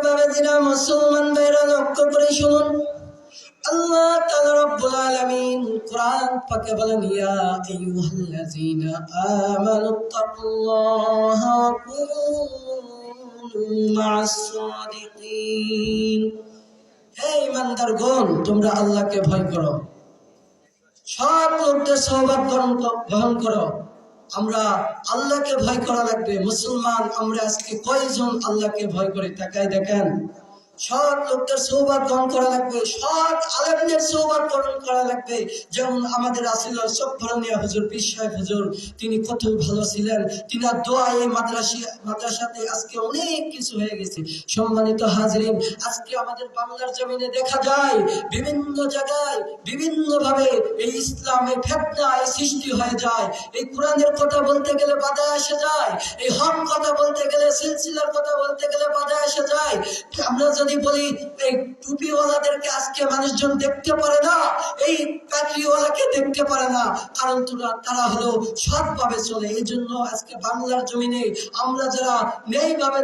ভাবে যারা মুসলমান ভাইরা লক্ষ্য করে শুনুন, আল্লাহ তাআলা রব্বুল আলামিন কোরআন পাকে বলেন, ইয়া আইয়ুহাল্লাযীনা আমানুত্তাকুল্লাহা ওয়া কুনু মা'আস সাদিকিন। হে ঈমানদারগণ, তোমরা আল্লাহকে ভয় করো, সৎ লোকদের সহবত গ্রহণ করো। আমরা আল্লাহকে ভয় করা লাগবে। মুসলমান আমরা আজকে কয়জন আল্লাহকে ভয় করি? তাকাই দেখেন। সৎ লোকদের সহবত গ্রহণ করা লাগবে, সৎ আলেমদের সহবত গ্রহণ করা লাগবে। যেমন আমাদের রাসূলুল্লাহ সফরনিয়া হুজুর, পীর সাহেব হুজুর, তিনি কত ভালো ছিলেন। তিনার দোয়ায় মাদ্রাসাতে আজকে অনেক কিছু হয়ে গেছে। সম্মানিত হাজরিন, আজকে আমাদের বাংলার জমিনে দেখা যায় বিভিন্ন জায়গায় বিভিন্ন ভাবে এই ইসলামের ফিতনা সৃষ্টি হয়ে যায়। এই কোরআনের কথা বলতে গেলে বাধা এসে যায়, এই হক কথা বলতে গেলে, সিলসিলার কথা বলতে গেলে বাধা এসে যায়। আমরা যদি বলি এই টুপিওয়ালাদেরকে আজকে মানুষজন দেখতে পারে না, এই পাগড়িওয়ালাকে দেখতে পারে না, কারণ তারা হলো সৎভাবে চলে। এই জন্য আজকে বাংলার জমিনে আমরা যারা নেই ভাবে